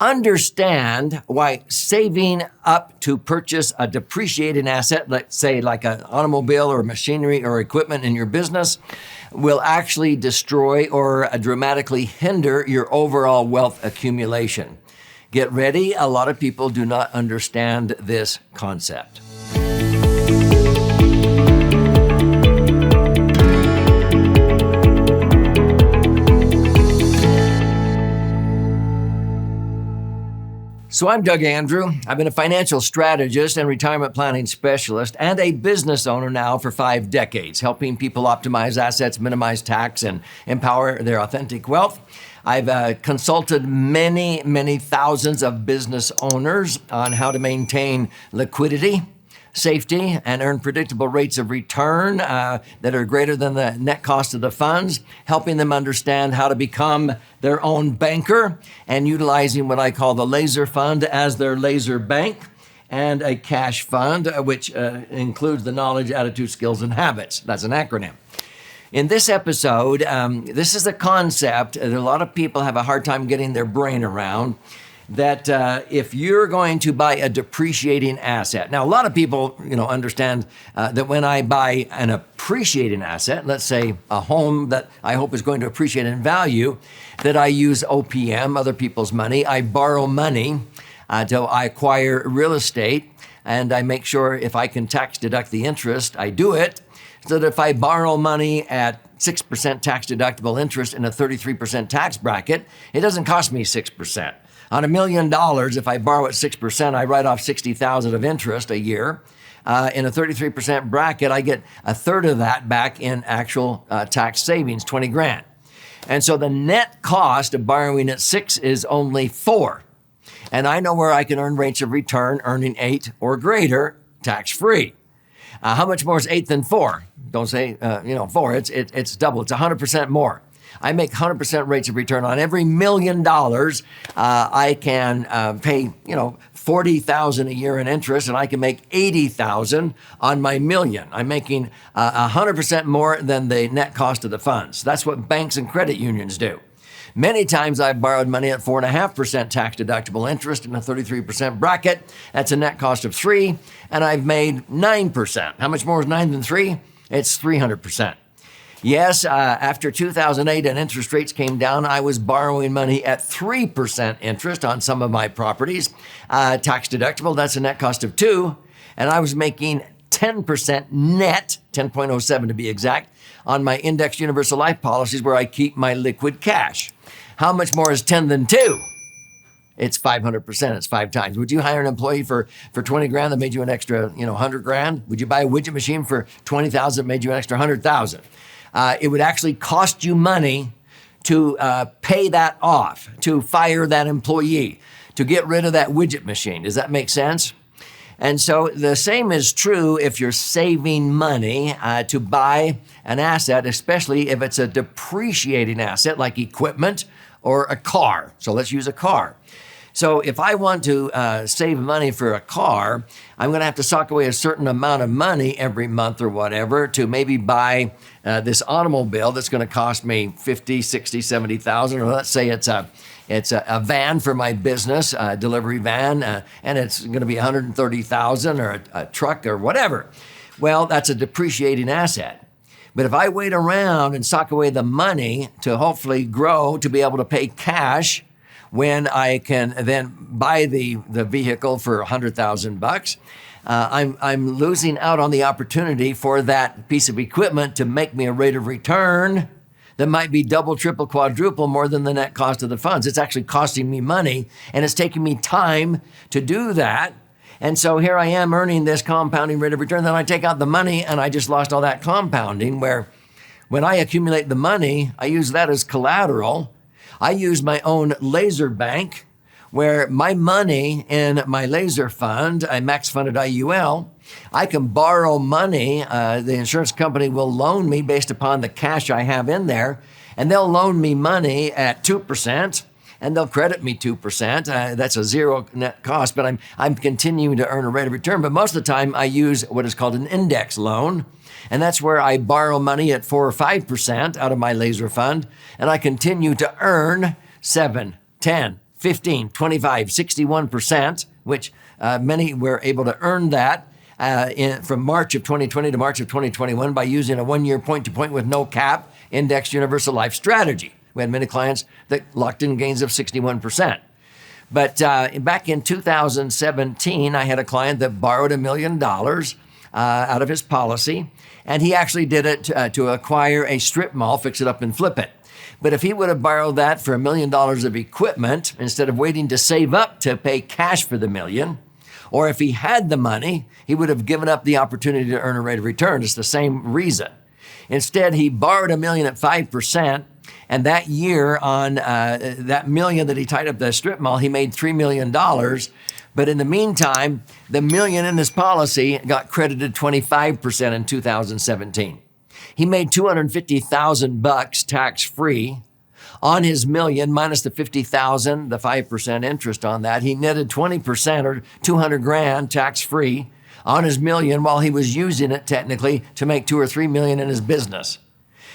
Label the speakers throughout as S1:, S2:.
S1: Understand why saving up to purchase a depreciating asset, let's say like an automobile or machinery or equipment in your business, will actually destroy or dramatically hinder your overall wealth accumulation. Get ready. A lot of people do not understand this concept. So I'm Doug Andrew. I've been a financial strategist and retirement planning specialist and a business owner now for 5 decades, helping people optimize assets, minimize tax, and empower their authentic wealth. I've consulted many thousands of business owners on how to maintain liquidity, safety, and earn predictable rates of return that are greater than the net cost of the funds, helping them understand how to become their own banker and utilizing what I call the laser fund as their laser bank, and a cash fund, which includes the knowledge, attitude, skills, and habits. That's an acronym. In this episode, this is a concept that a lot of people have a hard time getting their brain around, that if you're going to buy a depreciating asset. Now, a lot of people, understand that when I buy an appreciating asset, let's say a home that I hope is going to appreciate in value, that I use OPM, other people's money. I borrow money to acquire real estate, and I make sure if I can tax deduct the interest, I do it, so that if I borrow money at 6% tax deductible interest in a 33% tax bracket, it doesn't cost me 6%. On $1 million, if I borrow at 6%, I write off $60,000 of interest a year. In a 33% bracket, I get a third of that back in actual tax savings, $20,000. And so the net cost of borrowing at 6 is only 4. And I know where I can earn rates of return earning 8 or greater tax-free. How much more is 8 than 4? Don't say, 4. It's double. It's 100% more. I make 100% rates of return on every $1 million. I can pay, $40,000 a year in interest, and I can make $80,000 on my $1 million. I'm making 100% more than the net cost of the funds. That's what banks and credit unions do. Many times I've borrowed money at 4.5% tax deductible interest in a 33% bracket. That's a net cost of 3, and I've made 9%. How much more is 9 than 3? It's 300%. Yes, after 2008 and interest rates came down, I was borrowing money at 3% interest on some of my properties. Tax deductible, that's a net cost of 2. And I was making 10% net, 10.07 to be exact, on my indexed universal life policies where I keep my liquid cash. How much more is 10 than 2? It's 500%. It's 5 times. Would you hire an employee for $20,000 that made you an extra, $100,000? Would you buy a widget machine for $20,000 that made you an extra $100,000? It would actually cost you money to pay that off, to fire that employee, to get rid of that widget machine. Does that make sense? And so the same is true if you're saving money to buy an asset, especially if it's a depreciating asset like equipment or a car. So let's use a car. So if I want to save money for a car, I'm going to have to sock away a certain amount of money every month or whatever to maybe buy this automobile that's going to cost me $50,000, $60,000, $70,000, or let's say it's a van for my business, a delivery van, and it's going to be $130,000, or a truck or whatever. Well, that's a depreciating asset. But if I wait around and sock away the money to hopefully grow to be able to pay cash when I can then buy the vehicle for $100,000, I'm losing out on the opportunity for that piece of equipment to make me a rate of return that might be double, triple, quadruple more than the net cost of the funds. It's actually costing me money, and it's taking me time to do that. And so here I am earning this compounding rate of return. Then I take out the money, and I just lost all that compounding, where when I accumulate the money, I use that as collateral. I use my own laser bank, where my money in my laser fund, I max funded IUL, I can borrow money. The insurance company will loan me based upon the cash I have in there, and they'll loan me money at 2%, and they'll credit me 2%. That's a zero net cost, but I'm continuing to earn a rate of return. But most of the time, I use what is called an index loan, and that's where I borrow money at 4 or 5% out of my laser fund, and I continue to earn 7, 10, 15, 25, 61%, which many were able to earn that from March of 2020 to March of 2021 by using a one-year point-to-point with no cap indexed universal life strategy. We had many clients that locked in gains of 61%. But back in 2017, I had a client that borrowed $1 million out of his policy, and he actually did it to acquire a strip mall, fix it up and flip it. But if he would have borrowed that for $1 million of equipment, instead of waiting to save up to pay cash for the million, or if he had the money, he would have given up the opportunity to earn a rate of return. It's the same reason. Instead, he borrowed $1 million at 5%, and that year on that $1 million that he tied up the strip mall, he made $3 million. But in the meantime, the $1 million in his policy got credited 25% in 2017. He made $250,000 tax-free on his $1 million minus the $50,000, the 5% interest on that. He netted 20% or $200,000 tax-free on his $1 million while he was using it technically to make $2 or $3 million in his business.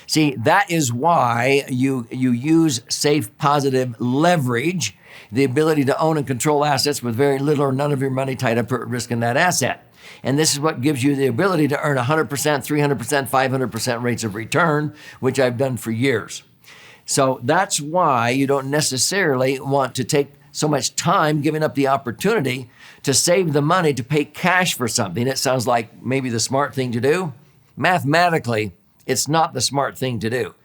S1: See, that is why you use safe, positive leverage, the ability to own and control assets with very little or none of your money tied up at risk in that asset. And this is what gives you the ability to earn 100%, 300%, 500% rates of return, which I've done for years. So that's why you don't necessarily want to take so much time giving up the opportunity to save the money to pay cash for something. It sounds like maybe the smart thing to do. Mathematically, it's not the smart thing to do.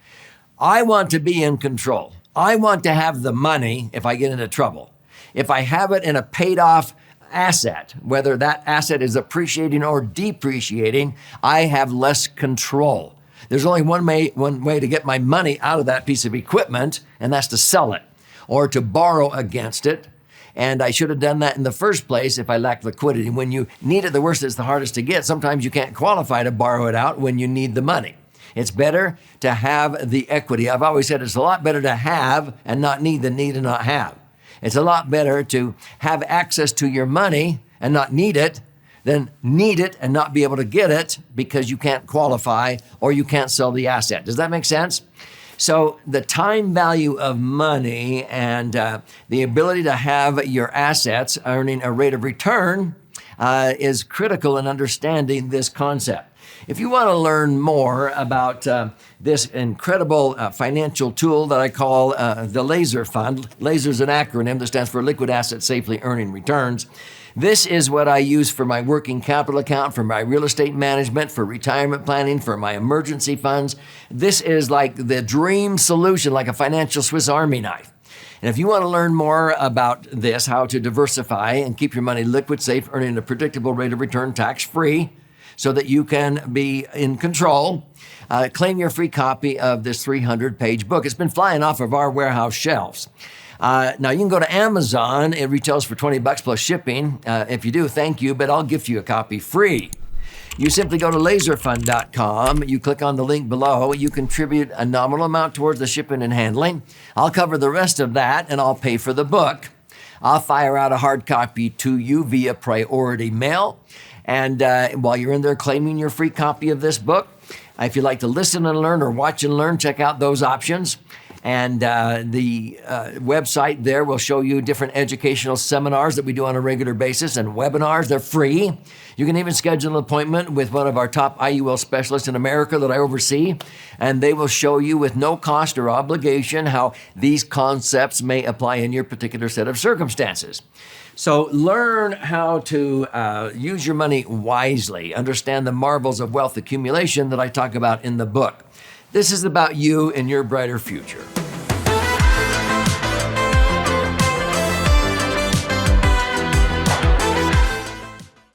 S1: I want to be in control. I want to have the money if I get into trouble. If I have it in a paid off asset, whether that asset is appreciating or depreciating, I have less control. There's only one way to get my money out of that piece of equipment, and that's to sell it or to borrow against it. And I should have done that in the first place if I lacked liquidity. When you need it the worst, it's the hardest to get. Sometimes you can't qualify to borrow it out when you need the money. It's better to have the equity. I've always said it's a lot better to have and not need than need and not have. It's a lot better to have access to your money and not need it than need it and not be able to get it because you can't qualify or you can't sell the asset. Does that make sense? So the time value of money and the ability to have your assets earning a rate of return is critical in understanding this concept. If you want to learn more about this incredible financial tool that I call the Laser Fund, Laser is an acronym that stands for Liquid Asset Safely Earning Returns. This is what I use for my working capital account, for my real estate management, for retirement planning, for my emergency funds. This is like the dream solution, like a financial Swiss Army knife. And if you want to learn more about this, how to diversify and keep your money liquid, safe, earning a predictable rate of return tax-free, so that you can be in control, claim your free copy of this 300-page book. It's been flying off of our warehouse shelves. Now, you can go to Amazon. It retails for $20 plus shipping. If you do, thank you, but I'll gift you a copy free. You simply go to laserfund.com. You click on the link below. You contribute a nominal amount towards the shipping and handling. I'll cover the rest of that, and I'll pay for the book. I'll fire out a hard copy to you via priority mail. And while you're in there claiming your free copy of this book, if you'd like to listen and learn or watch and learn, check out those options. And the website there will show you different educational seminars that we do on a regular basis and webinars. They're free. You can even schedule an appointment with one of our top IUL specialists in America that I oversee, and they will show you with no cost or obligation how these concepts may apply in your particular set of circumstances. So learn how to use your money wisely, understand the marvels of wealth accumulation that I talk about in the book. This is about you and your brighter future.